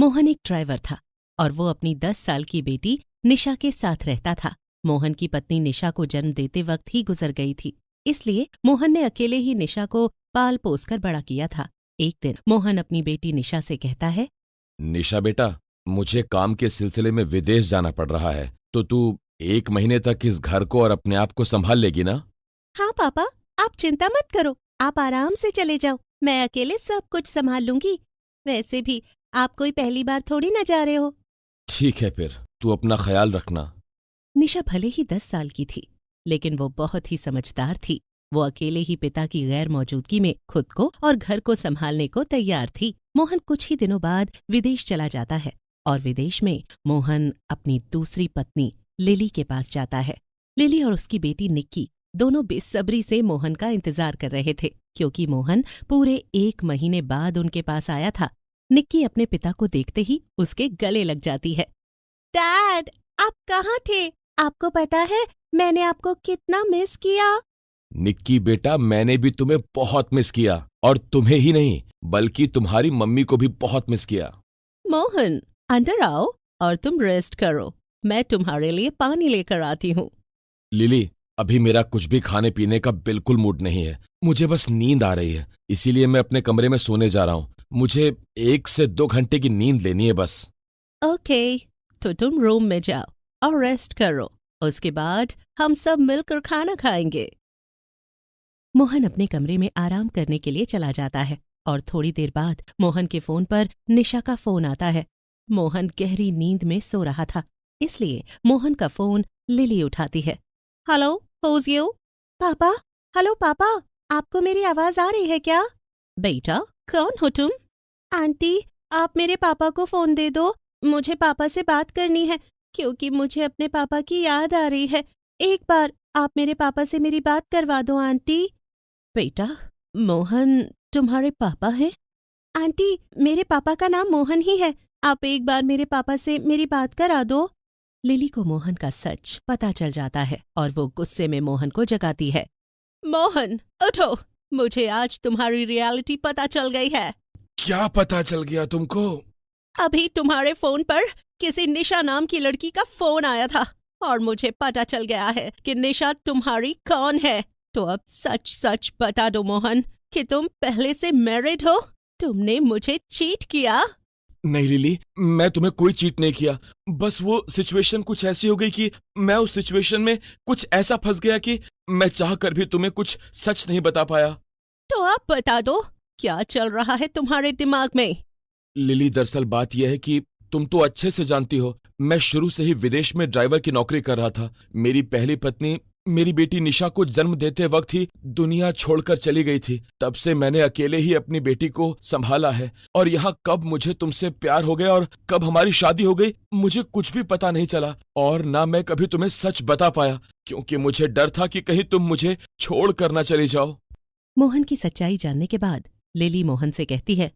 मोहन एक ड्राइवर था और वो अपनी 10 साल की बेटी निशा के साथ रहता था। मोहन की पत्नी निशा को जन्म देते वक्त ही गुजर गई थी, इसलिए मोहन ने अकेले ही निशा को पाल पोस कर बड़ा किया था। एक दिन मोहन अपनी बेटी निशा से कहता है, निशा बेटा, मुझे काम के सिलसिले में विदेश जाना पड़ रहा है, तो तू 1 महीने तक इस घर को और अपने आप को संभाल लेगी ना? हाँ पापा, आप चिंता मत करो, आप आराम से चले जाओ, मैं अकेले सब कुछ संभाल लूंगी। वैसे भी आप कोई पहली बार थोड़ी ना जा रहे हो। ठीक है, फिर तू अपना ख्याल रखना। निशा भले ही 10 साल की थी, लेकिन वो बहुत ही समझदार थी। वो अकेले ही पिता की गैर मौजूदगी में खुद को और घर को संभालने को तैयार थी। मोहन कुछ ही दिनों बाद विदेश चला जाता है और विदेश में मोहन अपनी दूसरी पत्नी लिली के पास जाता है। लिली और उसकी बेटी निक्की दोनों बेसब्री से मोहन का इंतजार कर रहे थे, क्योंकि मोहन पूरे 1 महीने बाद उनके पास आया था। निक्की अपने पिता को देखते ही उसके गले लग जाती है। डैड, आप कहाँ थे? आपको पता है मैंने आपको कितना मिस किया। निक्की बेटा, मैंने भी तुम्हें बहुत मिस किया, और तुम्हें ही नहीं बल्कि तुम्हारी मम्मी को भी बहुत मिस किया। मोहन, अंदर आओ और तुम रेस्ट करो, मैं तुम्हारे लिए पानी लेकर आती हूँ। लिली, अभी मेरा कुछ भी खाने पीने का बिल्कुल मूड नहीं है, मुझे बस नींद आ रही है, इसीलिए मैं अपने कमरे में सोने जा रहा हूँ। मुझे 1 से 2 घंटे की नींद लेनी है बस। ओके, तो तुम रूम में जाओ और रेस्ट करो, उसके बाद हम सब मिलकर खाना खाएंगे। मोहन अपने कमरे में आराम करने के लिए चला जाता है और थोड़ी देर बाद मोहन के फोन पर निशा का फोन आता है। मोहन गहरी नींद में सो रहा था, इसलिए मोहन का फोन लिली उठाती है। Hello, who's you? पापा, हेलो पापा, आपको मेरी आवाज आ रही है क्या? बेटा, कौन हो तुम? आंटी, आप मेरे पापा को फोन दे दो, मुझे पापा से बात करनी है, क्योंकि मुझे अपने पापा की याद आ रही है। एक बार आप मेरे पापा से मेरी बात करवा दो आंटी। बेटा, मोहन तुम्हारे पापा हैं? आंटी, मेरे पापा का नाम मोहन ही है, आप एक बार मेरे पापा से मेरी बात करा दो। लिली को मोहन का सच पता चल जाता है और वो गुस्से में मोहन को जगाती है। मोहन, उठो, मुझे आज तुम्हारी रियलिटी पता चल गई है। क्या पता चल गया तुमको? अभी तुम्हारे फोन पर किसी निशा नाम की लड़की का फोन आया था और मुझे पता चल गया है कि निशा तुम्हारी कौन है। तो अब सच सच बता दो मोहन कि तुम पहले से मैरिड हो। तुमने मुझे चीट किया। नहीं लिली, मैं तुम्हें कोई चीट नहीं किया, बस वो सिचुएशन कुछ ऐसी हो गई कि मैं उस सिचुएशन में कुछ ऐसा फंस गया कि मैं चाह कर भी तुम्हें कुछ सच नहीं बता पाया। तो आप बता दो, क्या चल रहा है तुम्हारे दिमाग में? लिली, दरअसल बात यह है कि तुम तो अच्छे से जानती हो, मैं शुरू से ही विदेश में ड्राइवर की नौकरी कर रहा था। मेरी पहली पत्नी मेरी बेटी निशा को जन्म देते वक्त ही दुनिया छोड़कर चली गई थी। तब से मैंने अकेले ही अपनी बेटी को संभाला है, और यहाँ कब मुझे तुमसे प्यार हो गया और कब हमारी शादी हो गई मुझे कुछ भी पता नहीं चला, और ना मैं कभी तुम्हें सच बता पाया, क्योंकि मुझे डर था कि कहीं तुम मुझे छोड़ कर ना चली जाओ। मोहन की सच्चाई जानने के बाद लिली मोहन से कहती है,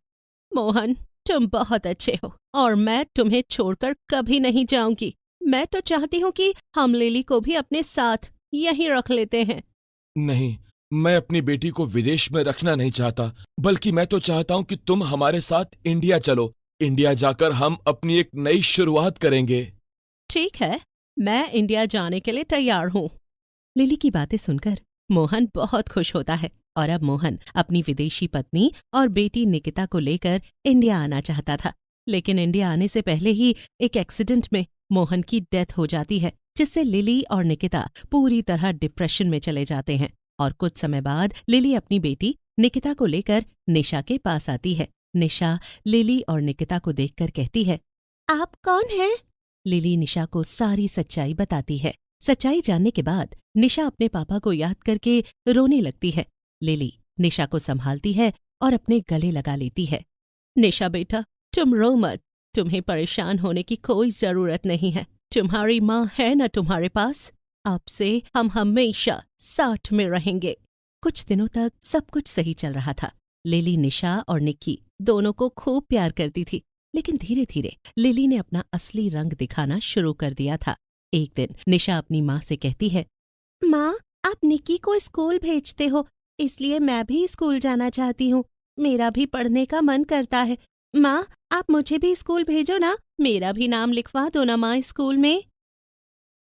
मोहन, तुम बहुत अच्छे हो और मैं तुम्हें छोड़कर कभी नहीं जाऊंगी। मैं तो चाहती हूँ कि हम लिली को भी अपने साथ यहीं रख लेते हैं। नहीं, मैं अपनी बेटी को विदेश में रखना नहीं चाहता, बल्कि मैं तो चाहता हूँ कि तुम हमारे साथ इंडिया चलो। इंडिया जाकर हम अपनी एक नई शुरुआत करेंगे। ठीक है, मैं इंडिया जाने के लिए तैयार हूँ। लिली की बातें सुनकर मोहन बहुत खुश होता है और अब मोहन अपनी विदेशी पत्नी और बेटी निकिता को लेकर इंडिया आना चाहता था। लेकिन इंडिया आने से पहले ही एक एक्सीडेंट में मोहन की डेथ हो जाती है, जिससे लिली और निकिता पूरी तरह डिप्रेशन में चले जाते हैं। और कुछ समय बाद लिली अपनी बेटी निकिता को लेकर निशा के पास आती है। निशा लिली और निकिता को देखकर कहती है, आप कौन हैं? लिली निशा को सारी सच्चाई बताती है। सच्चाई जानने के बाद निशा अपने पापा को याद करके रोने लगती है। लिली निशा को संभालती है और अपने गले लगा लेती है। निशा बेटा, तुम रो मत, तुम्हें परेशान होने की कोई जरूरत नहीं है। तुम्हारी माँ है ना तुम्हारे पास, अब से हम हमेशा साथ में रहेंगे। कुछ दिनों तक सब कुछ सही चल रहा था। लिली निशा और निक्की दोनों को खूब प्यार करती थी, लेकिन धीरे धीरे लिली ने अपना असली रंग दिखाना शुरू कर दिया था। एक दिन निशा अपनी माँ से कहती है, माँ, आप निक्की को स्कूल भेजते हो, इसलिए मैं भी स्कूल जाना चाहती हूँ। मेरा भी पढ़ने का मन करता है। माँ, आप मुझे भी स्कूल भेजो ना, मेरा भी नाम लिखवा दो ना माँ स्कूल में।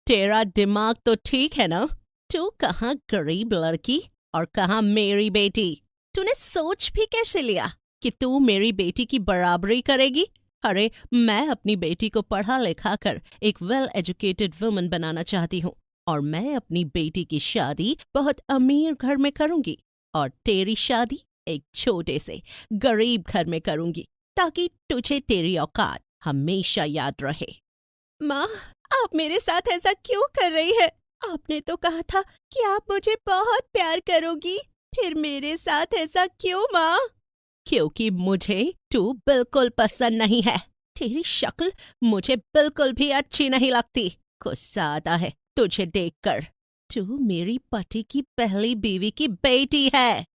तेरा दिमाग तो ठीक है ना? तू कहाँ गरीब लड़की और कहाँ मेरी बेटी। तूने सोच भी कैसे लिया कि तू मेरी बेटी की बराबरी करेगी? अरे मैं अपनी बेटी को पढ़ा लिखा कर एक वेल एजुकेटेड वुमन बनाना चाहती हूँ और मैं अपनी बेटी की शादी बहुत अमीर घर में करूंगी और तेरी शादी एक छोटे से गरीब घर में करूंगी ताकि तुझे तेरी औकात हमेशा याद रहे। माँ, आप मेरे साथ ऐसा क्यों कर रही है? आपने तो कहा था कि आप मुझे बहुत प्यार करोगी, फिर मेरे साथ ऐसा क्यों माँ? क्योंकि मुझे तू बिल्कुल पसंद नहीं है। तेरी शक्ल मुझे बिल्कुल भी अच्छी नहीं लगती। गुस्सा आता है तुझे देखकर। तू मेरी पति की पहली बीवी की बेटी है।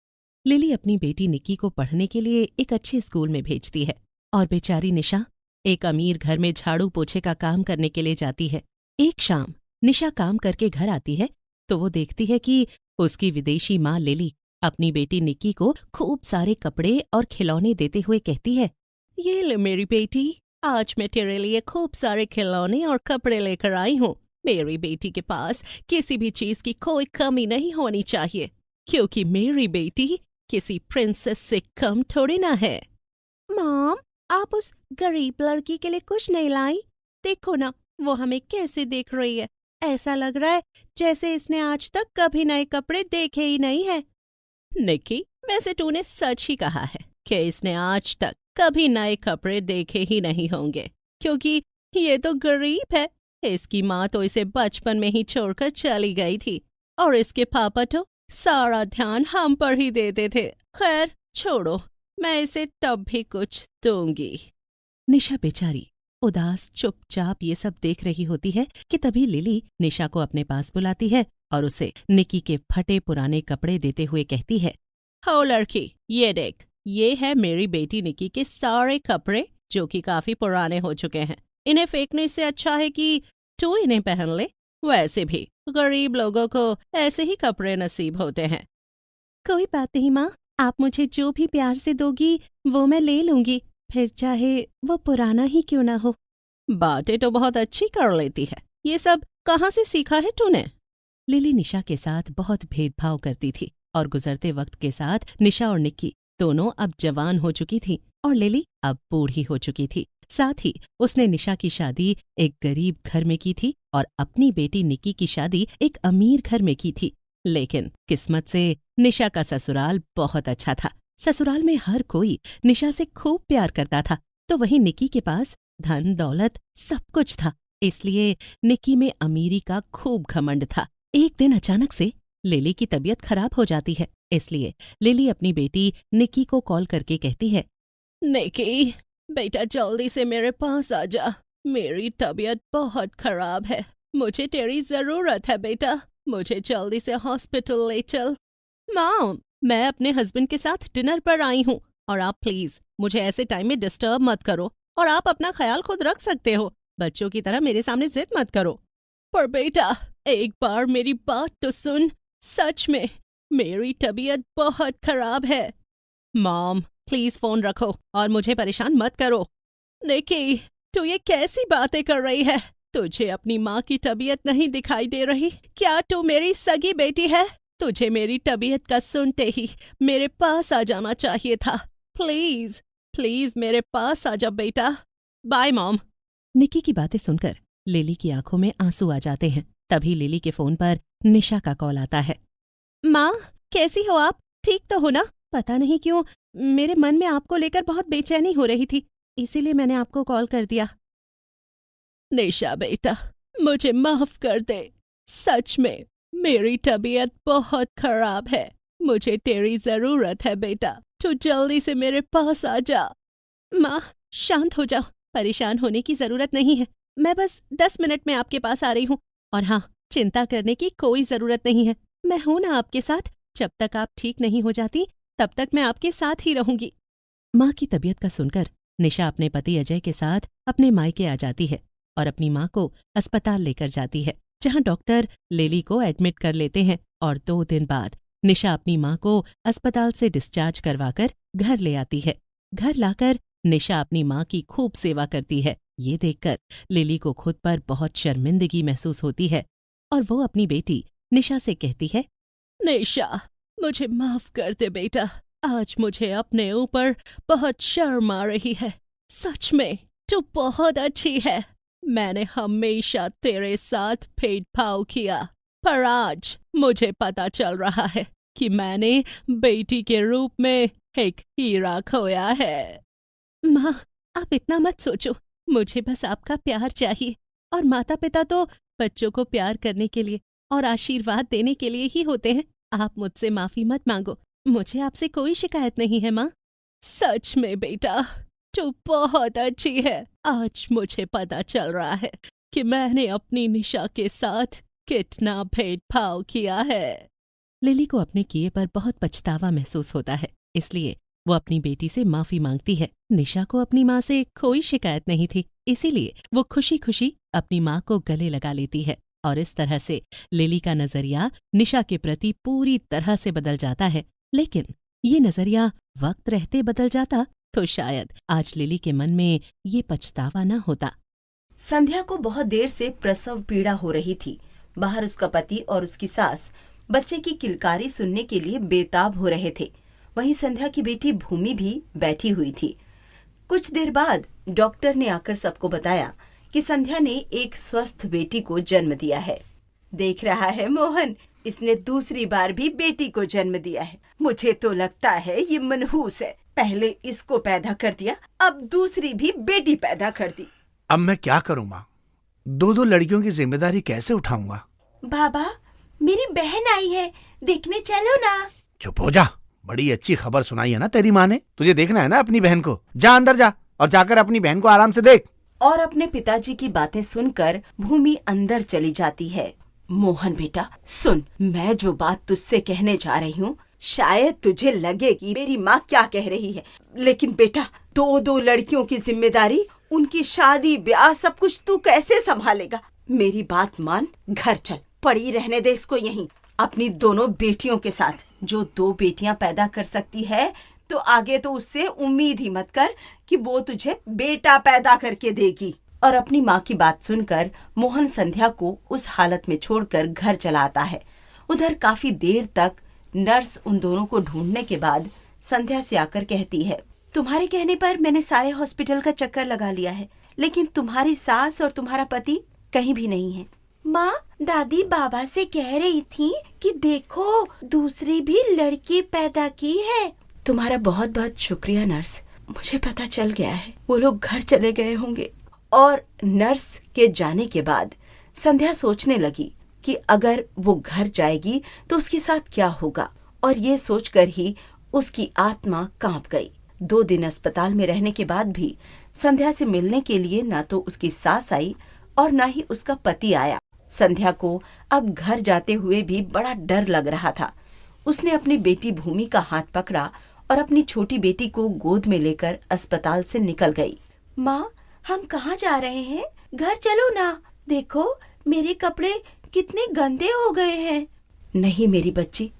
लिली अपनी बेटी निक्की को पढ़ने के लिए एक अच्छे स्कूल में भेजती है और बेचारी निशा एक अमीर घर में झाड़ू पोछे का काम करने के लिए जाती है। एक शाम निशा काम करके घर आती है तो वो देखती है कि उसकी विदेशी माँ लिली अपनी बेटी निक्की को खूब सारे कपड़े और खिलौने देते हुए कहती है, ये ले मेरी बेटी, आज मैं तेरे लिए खूब सारे खिलौने और कपड़े लेकर आई हूँ। मेरी बेटी के पास किसी भी चीज की कोई कमी नहीं होनी चाहिए, क्योंकि मेरी बेटी किसी प्रिंसेस से कम थोड़ी ना है। मॉम, आप उस गरीब लड़की के लिए कुछ नहीं लाई? देखो ना, वो हमें कैसे देख रही है। ऐसा लग रहा है जैसे इसने आज तक कभी नए कपड़े देखे ही नहीं है। निक्की, वैसे तूने सच ही कहा है कि इसने आज तक कभी नए कपड़े देखे ही नहीं होंगे, क्योंकि ये तो गरीब है। इसकी माँ तो इसे बचपन में ही छोड़कर चली गई थी और इसके पापा तो सारा ध्यान हम पर ही देते थे। खैर छोड़ो, मैं इसे तब भी कुछ दूंगी। निशा बेचारी उदास चुपचाप ये सब देख रही होती है कि तभी लिली निशा को अपने पास बुलाती है और उसे निक्की के फटे पुराने कपड़े देते हुए कहती है, हो लड़की, ये देख, ये है मेरी बेटी निक्की के सारे कपड़े जो कि काफी पुराने हो चुके हैं। इन्हें फेंकने से अच्छा है कि तू इन्हें पहन ले। वैसे भी गरीब लोगों को ऐसे ही कपड़े नसीब होते हैं। कोई बात नहीं माँ, आप मुझे जो भी प्यार से दोगी वो मैं ले लूंगी, फिर चाहे वो पुराना ही क्यों ना हो। बातें तो बहुत अच्छी कर लेती है, ये सब कहाँ से सीखा है तूने? लिली निशा के साथ बहुत भेदभाव करती थी और गुजरते वक्त के साथ निशा और निक्की दोनों अब जवान हो चुकी थी और लिली अब बूढ़ी हो चुकी थी। साथ ही उसने निशा की शादी एक गरीब घर में की थी और अपनी बेटी निक्की की शादी एक अमीर घर में की थी। लेकिन किस्मत से निशा का ससुराल बहुत अच्छा था। ससुराल में हर कोई निशा से खूब प्यार करता था, तो वहीं निक्की के पास धन दौलत सब कुछ था, इसलिए निक्की में अमीरी का खूब घमंड था। एक दिन अचानक से लिली की तबीयत खराब हो जाती है, इसलिए लिली अपनी बेटी निक्की को कॉल करके कहती है, निक्की बेटा, जल्दी से मेरे पास आ जा, मेरी तबीयत बहुत खराब है, मुझे तेरी जरूरत है बेटा, मुझे जल्दी से हॉस्पिटल ले चल। मॉम, मैं अपने हस्बैंड के साथ डिनर पर आई हूँ और आप प्लीज मुझे ऐसे टाइम में डिस्टर्ब मत करो और आप अपना ख्याल खुद रख सकते हो, बच्चों की तरह मेरे सामने जिद मत करो। पर बेटा, एक बार मेरी बात तो सुन, सच में मेरी तबीयत बहुत खराब है। मॉम प्लीज फोन रखो और मुझे परेशान मत करो। निक्की, तू ये कैसी बातें कर रही है? तुझे अपनी माँ की तबीयत नहीं दिखाई दे रही? क्या तू मेरी सगी बेटी है? तुझे मेरी तबीयत का सुनते ही मेरे पास आ जाना चाहिए था। प्लीज प्लीज मेरे पास आ जा बेटा। Bye mom. निक्की की बातें सुनकर लिली की आंखों में आंसू आ जाते हैं। तभी लिली के फोन पर निशा का कॉल आता है। माँ, कैसी हो आप? ठीक तो हो ना? पता नहीं क्यों मेरे मन में आपको लेकर बहुत बेचैनी हो रही थी, इसीलिए मैंने आपको कॉल कर दिया। निशा बेटा, मुझे माफ कर दे, सच में मेरी तबीयत बहुत खराब है, मुझे तेरी जरूरत है बेटा, तू जल्दी से मेरे पास आ जा। माँ शांत हो जाओ, परेशान होने की जरूरत नहीं है, मैं बस 10 मिनट में आपके पास आ रही हूँ। और हाँ, चिंता करने की कोई जरूरत नहीं है, मैं हूं ना आपके साथ। जब तक आप ठीक नहीं हो जाती तब तक मैं आपके साथ ही रहूंगी। माँ की तबीयत का सुनकर निशा अपने पति अजय के साथ अपने मायके आ जाती है और अपनी माँ को अस्पताल लेकर जाती है, जहाँ डॉक्टर लिली को एडमिट कर लेते हैं और 2 दिन बाद निशा अपनी माँ को अस्पताल से डिस्चार्ज करवाकर घर ले आती है। घर लाकर निशा अपनी माँ की खूब सेवा करती है। ये देखकर लिली को खुद पर बहुत शर्मिंदगी महसूस होती है और वो अपनी बेटी निशा से कहती है, निशा, मुझे माफ कर दे बेटा। आज मुझे अपने ऊपर बहुत शर्म आ रही है। सच में तू बहुत अच्छी है। मैंने हमेशा तेरे साथ भेदभाव किया, पर आज मुझे पता चल रहा है कि मैंने बेटी के रूप में एक हीरा खोया है। माँ, आप इतना मत सोचो। मुझे बस आपका प्यार चाहिए, और माता पिता तो बच्चों को प्यार करने के लिए और आशीर्वाद देने के लिए ही होते हैं। आप मुझसे माफी मत मांगो। मुझे आपसे कोई शिकायत नहीं है माँ। सच में बेटा, तू बहुत अच्छी है। आज मुझे पता चल रहा है कि मैंने अपनी निशा के साथ कितना भेदभाव किया है। लिली को अपने किए पर बहुत पछतावा महसूस होता है, इसलिए वो अपनी बेटी से माफी मांगती है। निशा को अपनी माँ से कोई शिकायत नहीं थी, इसीलिए वो खुशी खुशी अपनी माँ को गले लगा लेती है और इस तरह से लिली का नजरिया निशा के प्रति पूरी तरह से बदल जाता है। लेकिन ये नजरिया वक्त रहते बदल जाता तो शायद आज लिली के मन में ये पछतावा न होता। संध्या को बहुत देर से प्रसव पीड़ा हो रही थी। बाहर उसका पति और उसकी सास बच्चे की किलकारी सुनने के लिए बेताब हो रहे थे। वहीं संध्या की बेटी भूमि भी बैठी हुई थी। कुछ देर बाद डॉक्टर ने आकर सबको बताया कि संध्या ने एक स्वस्थ बेटी को जन्म दिया है। देख रहा है मोहन, इसने दूसरी बार भी बेटी को जन्म दिया है। मुझे तो लगता है ये मनहूस है। पहले इसको पैदा कर दिया, अब दूसरी भी बेटी पैदा कर दी। अब मैं क्या करूं माँ? दो लड़कियों की जिम्मेदारी कैसे उठाऊंगा? बाबा, मेरी बहन आई है, देखने चलो ना। चुप हो जा। बड़ी अच्छी खबर सुनाई है ना तेरी माँ ने। तुझे देखना है ना अपनी बहन को। जा अंदर जा और जाकर अपनी बहन को आराम से देख। और अपने पिताजी की बातें सुनकर भूमि अंदर चली जाती है। मोहन बेटा सुन, मैं जो बात तुझसे कहने जा रही हूँ, शायद तुझे लगे कि मेरी माँ क्या कह रही है, लेकिन बेटा दो लड़कियों की जिम्मेदारी, उनकी शादी ब्याह सब कुछ तू कैसे संभालेगा? मेरी बात मान, घर चल, पड़ी रहने दे इसको यहीं अपनी दोनों बेटियों के साथ। जो 2 बेटियां पैदा कर सकती है तो आगे तो उससे उम्मीद ही मत कर कि वो तुझे बेटा पैदा करके देगी। और अपनी माँ की बात सुनकर मोहन संध्या को उस हालत में छोड़कर घर चला आता है। उधर काफी देर तक नर्स उन दोनों को ढूंढने के बाद संध्या से आकर कहती है, तुम्हारे कहने पर मैंने सारे हॉस्पिटल का चक्कर लगा लिया है, लेकिन तुम्हारी सास और तुम्हारा पति कहीं भी नहीं है। माँ, दादी बाबा से कह रही थी कि देखो दूसरी भी लड़की पैदा की है। तुम्हारा बहुत बहुत शुक्रिया नर्स, मुझे पता चल गया है। वो लोग घर चले गए होंगे। और नर्स के जाने के बाद संध्या सोचने लगी कि अगर वो घर जाएगी तो उसके साथ क्या होगा, और ये सोचकर ही उसकी आत्मा कांप गई। 2 दिन अस्पताल में रहने के बाद भी संध्या से मिलने के लिए ना तो उसकी सास आई और ना ही उसका पति आया। संध्या को अब घर जाते हुए भी बड़ा डर लग रहा था। उसने अपनी बेटी भूमि का हाथ पकड़ा और अपनी छोटी बेटी को गोद में लेकर अस्पताल से निकल गई। माँ, हम कहाँ जा रहे हैं? घर चलो ना, देखो मेरे कपड़े कितने गंदे हो गए हैं। नहीं मेरी बच्ची,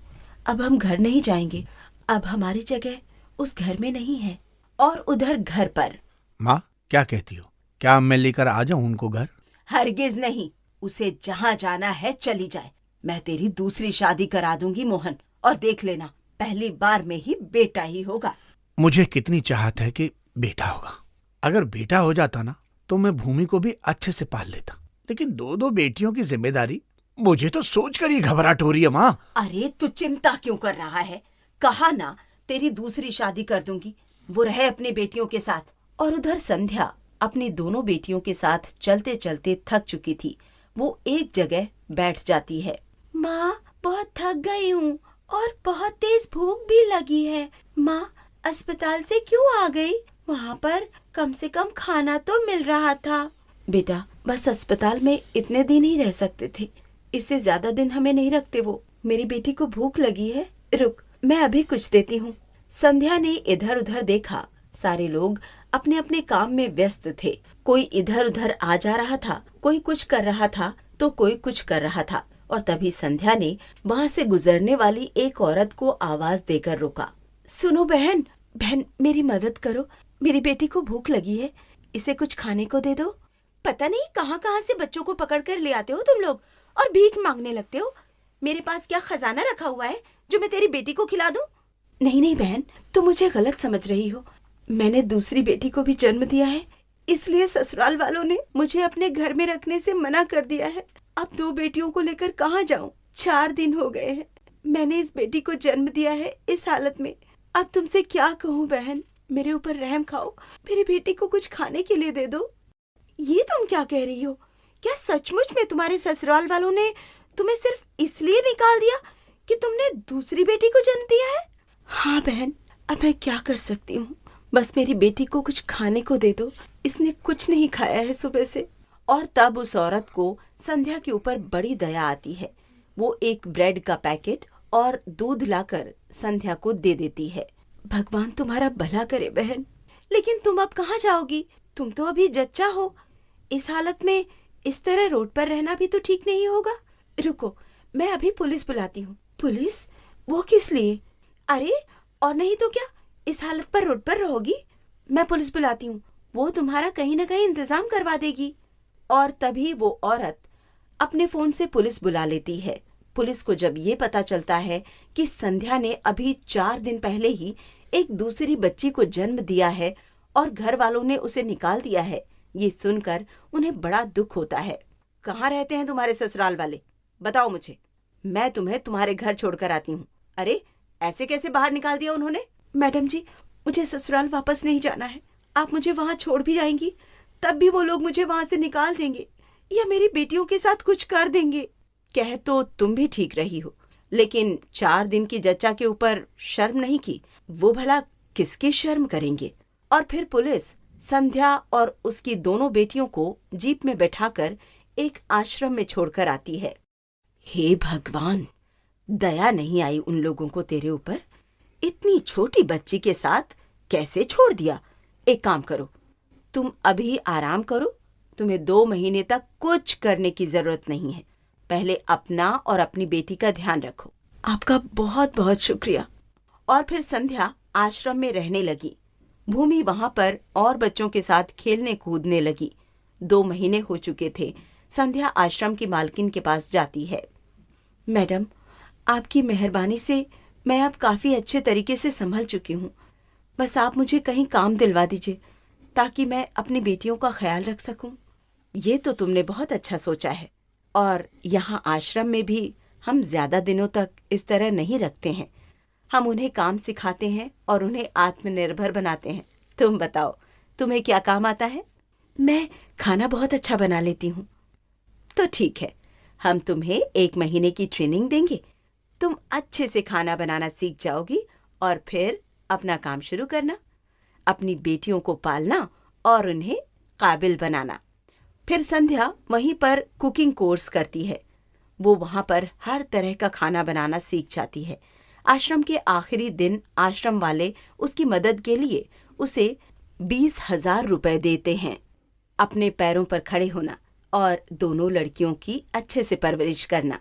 अब हम घर नहीं जाएंगे। अब हमारी जगह उस घर में नहीं है और उधर घर पर। माँ, क्या कहती हो? क्या मैं लेकर आ जाऊं उनको घर? हरगिज नहीं, उसे जहाँ जाना है चली जाए। मैं तेरी दूसरी शादी करा दूंगी मोहन, और देख लेना पहली बार में ही बेटा ही होगा। मुझे कितनी चाहत है कि बेटा होगा। अगर बेटा हो जाता ना तो मैं भूमि को भी अच्छे से पाल लेता, लेकिन 2 बेटियों की जिम्मेदारी, मुझे तो सोचकर ही घबराहट हो रही है माँ। अरे तू चिंता क्यों कर रहा है? कहा ना तेरी दूसरी शादी कर दूंगी, वो रहे अपनी बेटियों के साथ। और उधर संध्या अपनी दोनों बेटियों के साथ चलते चलते थक चुकी थी। वो एक जगह बैठ जाती है। माँ, बहुत थक गई हूँ और बहुत तेज भूख भी लगी है। माँ, अस्पताल से क्यों आ गई? वहाँ पर कम से कम खाना तो मिल रहा था। बेटा, बस अस्पताल में इतने दिन ही रह सकते थे, इससे ज्यादा दिन हमें नहीं रखते वो। मेरी बेटी को भूख लगी है, रुक मैं अभी कुछ देती हूँ। संध्या ने इधर उधर देखा। सारे लोग अपने अपने काम में व्यस्त थे। कोई इधर उधर आ जा रहा था, कोई कुछ कर रहा था तो कोई कुछ कर रहा था। और तभी संध्या ने वहाँ से गुजरने वाली एक औरत को आवाज देकर रोका। सुनो बहन, बहन मेरी मदद करो, मेरी बेटी को भूख लगी है, इसे कुछ खाने को दे दो। पता नहीं कहाँ कहाँ से बच्चों को पकड़ कर ले आते हो तुम लोग और भीख मांगने लगते हो। मेरे पास क्या खजाना रखा हुआ है जो मैं तेरी बेटी को खिला दूं? नहीं नहीं बहन, तुम मुझे गलत समझ रही हो। मैंने दूसरी बेटी को भी जन्म दिया है, इसलिए ससुराल वालों ने मुझे अपने घर में रखने से मना कर दिया है। अब 2 बेटियों को लेकर कहाँ जाऊं? 4 दिन हो गए हैं मैंने इस बेटी को जन्म दिया है इस हालत में। अब तुमसे क्या कहूँ बहन, मेरे ऊपर रहम खाओ, मेरी बेटी को कुछ खाने के लिए दे दो। ये तुम क्या कह रही हो? क्या सचमुच में तुम्हारे ससुराल वालों ने तुम्हें सिर्फ इसलिए निकाल दिया कि तुमने दूसरी बेटी को जन्म दिया है? हाँ बहन, अब मैं क्या कर सकती हूँ, बस मेरी बेटी को कुछ खाने को दे दो, इसने कुछ नहीं खाया है सुबह से। और तब उस औरत को संध्या के ऊपर बड़ी दया आती है। वो एक ब्रेड का पैकेट और दूध लाकर संध्या को दे देती है। भगवान तुम्हारा भला करे बहन, लेकिन तुम अब कहाँ जाओगी? तुम तो अभी जच्चा हो, इस हालत में इस तरह रोड पर रहना भी तो ठीक नहीं होगा। रुको, मैं अभी पुलिस बुलाती हूँ। पुलिस? वो किस लिए? अरे और नहीं तो क्या, इस हालत पर रोड पर रहोगी? मैं पुलिस बुलाती हूँ, वो तुम्हारा कहीं ना कहीं इंतजाम करवा देगी। और तभी वो औरत अपने फोन से पुलिस बुला लेती है। पुलिस को जब ये पता चलता है कि संध्या ने अभी 4 दिन पहले ही एक दूसरी बच्ची को जन्म दिया है और घर वालों ने उसे निकाल दिया है, ये सुनकर उन्हें बड़ा दुख होता है। कहाँ रहते हैं तुम्हारे ससुराल वाले? बताओ मुझे, मैं तुम्हें तुम्हारे घर छोड़कर आती हूँ। अरे ऐसे कैसे बाहर निकाल दिया उन्होंने? मैडम जी, मुझे ससुराल वापस नहीं जाना है। आप मुझे वहाँ छोड़ भी जाएंगी तब भी वो लोग मुझे वहाँ से निकाल देंगे या मेरी बेटियों के साथ कुछ कर देंगे। कह तो तुम भी ठीक रही हो, लेकिन 4 दिन की जच्चा के ऊपर शर्म नहीं की, वो भला किसकी शर्म करेंगे? और फिर पुलिस संध्या और उसकी दोनों बेटियों को जीप में बैठाकर एक आश्रम में छोड़कर आती है। हे भगवान, दया नहीं आई उन लोगों को तेरे ऊपर? इतनी छोटी बच्ची के साथ कैसे छोड़ दिया? एक काम करो, तुम अभी आराम करो, तुम्हें 2 महीने तक कुछ करने की जरूरत नहीं है। पहले अपना और अपनी बेटी का ध्यान रखो। आपका बहुत बहुत शुक्रिया। और फिर संध्या आश्रम में रहने लगी। भूमि वहां पर और बच्चों के साथ खेलने कूदने लगी। 2 महीने हो चुके थे। संध्या आश्रम की मालकिन के पास जाती है। मैडम, आपकी मेहरबानी से मैं अब काफी अच्छे तरीके से संभल चुकी हूँ। बस आप मुझे कहीं काम दिलवा दीजिए ताकि मैं अपनी बेटियों का ख्याल रख सकूं। ये तो तुमने बहुत अच्छा सोचा है। और यहाँ आश्रम में भी हम ज्यादा दिनों तक इस तरह नहीं रखते हैं। हम उन्हें काम सिखाते हैं और उन्हें आत्मनिर्भर बनाते हैं। तुम बताओ, तुम्हें क्या काम आता है? मैं खाना बहुत अच्छा बना लेती हूँ। तो ठीक है, हम तुम्हें 1 महीने की ट्रेनिंग देंगे। तुम अच्छे से खाना बनाना सीख जाओगी और फिर अपना काम शुरू करना, अपनी बेटियों को पालना और उन्हें काबिल बनाना। फिर संध्या वहीं पर कुकिंग कोर्स करती है। वो वहां पर हर तरह का खाना बनाना सीख जाती है। आश्रम के आखिरी दिन आश्रम वाले उसकी मदद के लिए उसे 20,000 रुपए देते हैं। अपने पैरों पर खड़े होना और दोनों लड़कियों की अच्छे से परवरिश करना।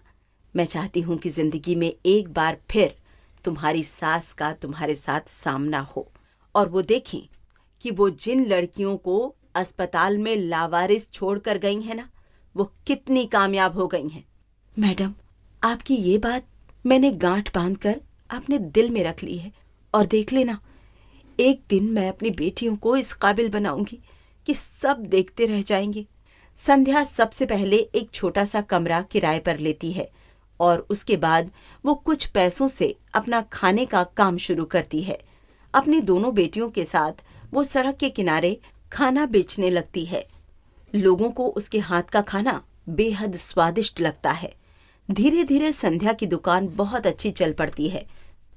मैं चाहती हूँ कि जिंदगी में एक बार फिर तुम्हारी सास का तुम्हारे साथ सामना हो और वो देखें कि वो जिन लड़कियों को अस्पताल में लावारिस छोड़कर गई हैं ना, वो कितनी कामयाब हो गई हैं। मैडम, आपकी ये बात मैंने गांठ बांधकर अपने दिल में रख ली है और देख लेना, एक दिन मैं अपनी बेटियों को इस काबिल बनाऊंगी कि सब देखते रह जाएंगे। संध्या सबसे पहले एक छोटा सा कमरा किराए पर लेती है और उसके बाद वो कुछ पैसों से अपना खाने का काम शुरू करती है। अपनी दोनों बेटियों के साथ वो सड़क के किनारे खाना बेचने लगती है। लोगों को उसके हाथ का खाना बेहद स्वादिष्ट लगता है। धीरे धीरे संध्या की दुकान बहुत अच्छी चल पड़ती है।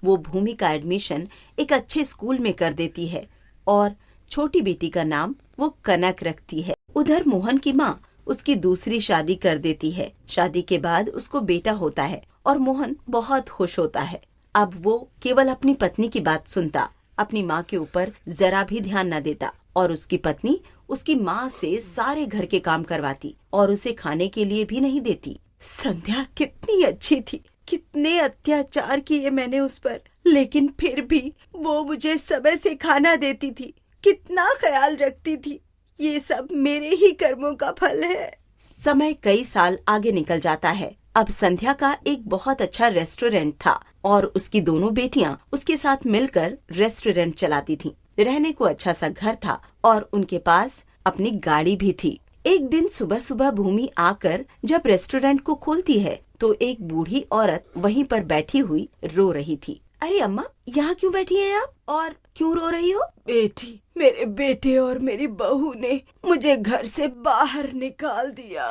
वो भूमि का एडमिशन एक अच्छे स्कूल में कर देती है और छोटी बेटी का नाम वो कनक रखती है। उधर मोहन की माँ उसकी दूसरी शादी कर देती है। शादी के बाद उसको बेटा होता है और मोहन बहुत खुश होता है। अब वो केवल अपनी पत्नी की बात सुनता, अपनी माँ के ऊपर जरा भी ध्यान न देता और उसकी पत्नी उसकी माँ से सारे घर के काम करवाती और उसे खाने के लिए भी नहीं देती। संध्या कितनी अच्छी थी, कितने अत्याचार किए मैंने उस पर, लेकिन फिर भी वो मुझे समय से खाना देती थी। कितना ख्याल रखती थी। ये सब मेरे ही कर्मों का फल है। समय कई साल आगे निकल जाता है। अब संध्या का एक बहुत अच्छा रेस्टोरेंट था और उसकी दोनों बेटियां उसके साथ मिलकर रेस्टोरेंट चलाती थीं। रहने को अच्छा सा घर था और उनके पास अपनी गाड़ी भी थी। एक दिन सुबह सुबह भूमि आकर जब रेस्टोरेंट को खोलती है तो एक बूढ़ी औरत वहीं पर बैठी हुई रो रही थी। अरे अम्मा, यहाँ क्यों बैठी हैं आप और क्यों रो रही हो? बेटी, मेरे बेटे और मेरी बहू ने मुझे घर से बाहर निकाल दिया।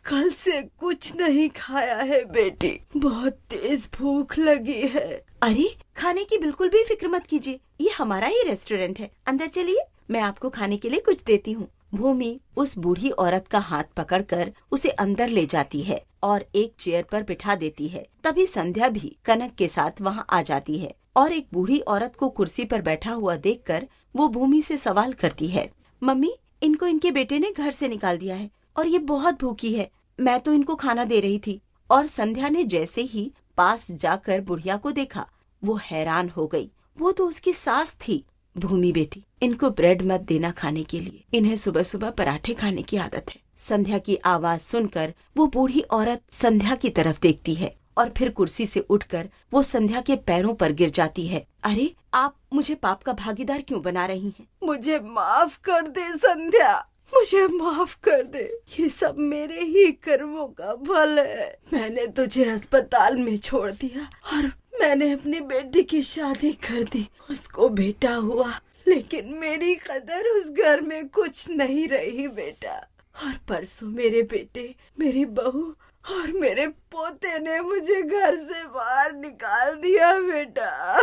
कल से कुछ नहीं खाया है बेटी, बहुत तेज भूख लगी है। अरे, खाने की बिल्कुल भी फिक्र मत कीजिए, ये हमारा ही रेस्टोरेंट है। अंदर चलिए, मैं आपको खाने के लिए कुछ देती हूँ। भूमि उस बूढ़ी औरत का हाथ पकड़कर उसे अंदर ले जाती है और एक चेयर पर बिठा देती है। तभी संध्या भी कनक के साथ वहाँ आ जाती है और एक बूढ़ी औरत को कुर्सी पर बैठा हुआ देखकर वो भूमि से सवाल करती है, मम्मी, इनको इनके बेटे ने घर से निकाल दिया है और ये बहुत भूखी है। मैं तो इनको खाना दे रही थी। और संध्या ने जैसे ही पास जाकर बुढ़िया को देखा, वो हैरान हो गई। वो तो उसकी सास थी। भूमि बेटी, इनको ब्रेड मत देना खाने के लिए, इन्हें सुबह सुबह पराठे खाने की आदत है। संध्या की आवाज सुनकर वो बूढ़ी औरत संध्या की तरफ देखती है और फिर कुर्सी से उठकर वो संध्या के पैरों पर गिर जाती है। अरे, आप मुझे पाप का भागीदार क्यों बना रही हैं? मुझे माफ कर दे संध्या, मुझे माफ कर दे। ये सब मेरे ही कर्मों का फल है। मैंने तुझे अस्पताल में छोड़ दिया और मैंने अपनी बेटी की शादी कर दी। उसको बेटा हुआ, लेकिन मेरी कदर उस घर में कुछ नहीं रही बेटा। और परसों मेरे बेटे, मेरी बहू और मेरे पोते ने मुझे घर से बाहर निकाल दिया बेटा।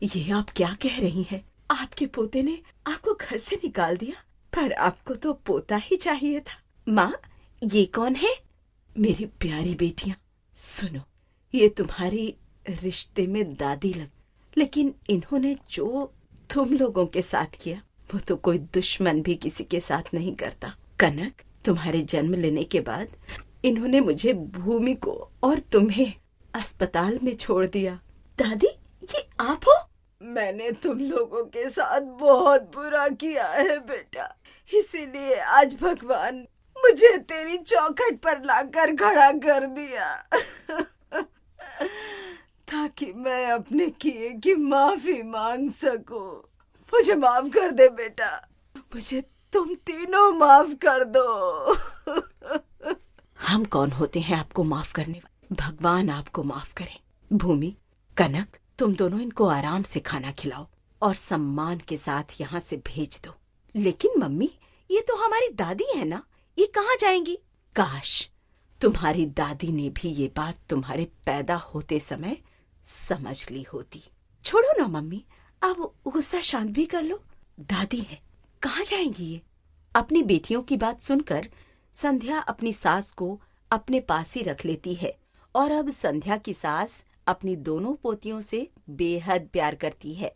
ये आप क्या कह रही हैं? आपके पोते ने आपको घर से निकाल दिया? पर आपको तो पोता ही चाहिए था। माँ, ये कौन है? मेरी प्यारी बेटियां, सुनो, ये तुम्हारी रिश्ते में दादी लग, लेकिन इन्होंने जो तुम लोगों के साथ किया वो तो कोई दुश्मन भी किसी के साथ नहीं करता। कनक, तुम्हारे जन्म लेने के बाद इन्होंने मुझे, भूमि को और तुम्हें अस्पताल में छोड़ दिया। दादी, ये आप हो? मैंने तुम लोगों के साथ बहुत बुरा किया है बेटा, इसीलिए आज भगवान मुझे तेरी चौखट पर लाकर खड़ा कर दिया ताकि मैं अपने किए की माफी मांग सकूं। मुझे माफ कर दे बेटा, मुझे तुम तीनों माफ कर दो। हम कौन होते हैं आपको माफ करने वाले? भगवान आपको माफ करे। भूमि, कनक, तुम दोनों इनको आराम से खाना खिलाओ और सम्मान के साथ यहाँ से भेज दो। लेकिन मम्मी, ये तो हमारी दादी है ना, ये कहाँ जाएंगी? काश तुम्हारी दादी ने भी ये बात तुम्हारे पैदा होते समय समझ ली होती। छोड़ो ना मम्मी, अब गुस्सा शांत भी कर लो। दादी है, कहाँ जाएंगी ये? अपनी बेटियों की बात सुनकर संध्या अपनी सास को अपने पास ही रख लेती है और अब संध्या की सास अपनी दोनों पोतियों से बेहद प्यार करती है।